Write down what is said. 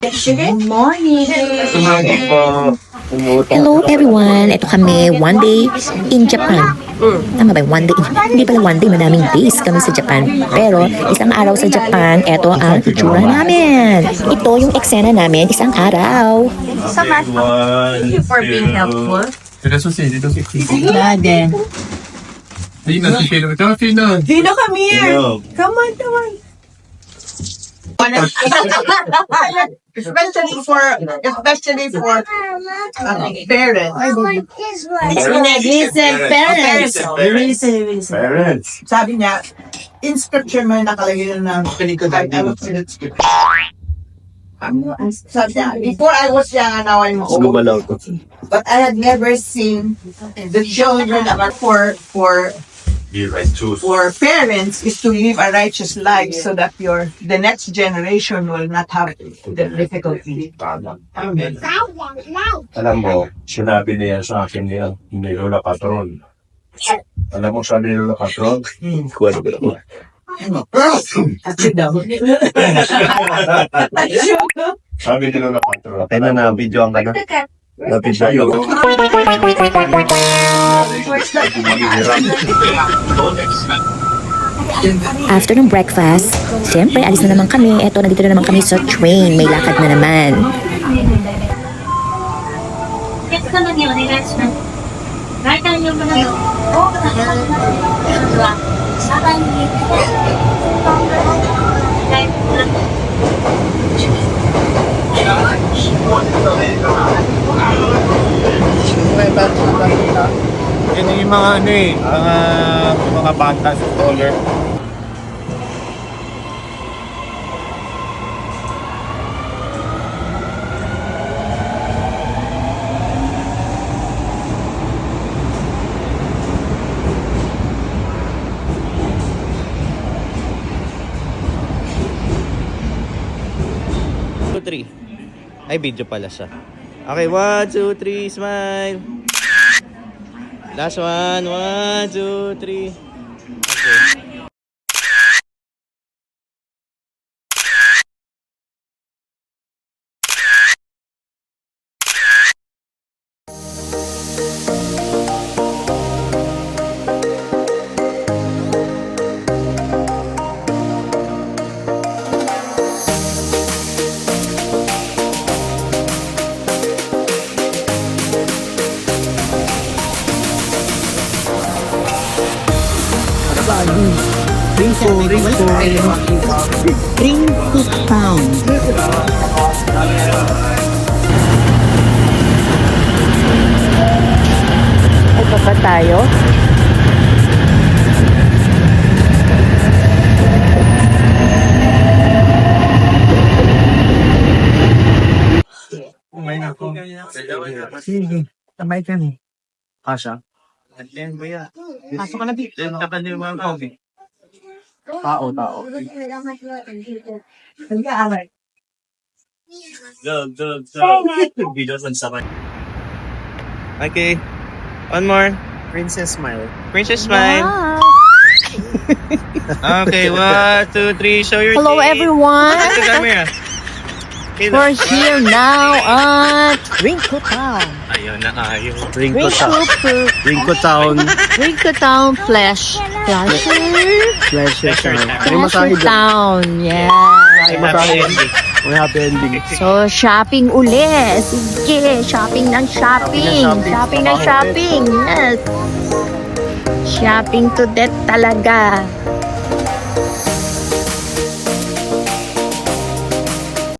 Good morning. Hello everyone! Ito kami, one day in Japan. Tama ba? One day? Hindi pala one day, madaming days kami sa Japan. Pero isang araw sa Japan, ito ang itsura namin. Ito yung eksena namin, isang araw. Thank you for being helpful. Dito si Dade. Sino? Dino, come here. Come on. Especially for parents. Listen. Parents. Sabi niya, in scripture man nakalagay na sabi niya, before I was young and now I'm old, but I had never seen the children for parents is to live a righteous life so that the next generation will not have the difficulty. Amen. Alam mo, sinabi niya sa akin ni Lola Patron. Alam mo, sabi ni Lola Patron? Kuwento ko na. Sit down. Sabi ni Lola Patron. Kaya na video ang kana. Na-video ko. After ng breakfast, siyempre alis na naman kami. Eto, nandito na naman kami sa train. May lakad na naman. Yan yung mga mga bata sa stroller. Three. Ay, video pala siya. Okay, 1, 2, 3, smile. Last one, 1, 2, 3. Okay. Rinko Town. Ay, pa tayo? Sige, sabay ka ni. Kasha? Pasok ka na dito. Tao. Nag-aaral. Video sa sabay. Okay. One more. Princess Smile. Princess smile. Okay, 1, 2, 3. Show your Hello teeth. everyone! Look at the camera. Okay, We're here now at Rinko Town. Ayaw na ayaw. Rinko Town. Rinko Town Flash. Pleasure Flash Town. Yeah. May happy ending. So, shopping uli. Sige, shopping ng shopping. Shopping ng shopping. Yes. Shopping to death talaga.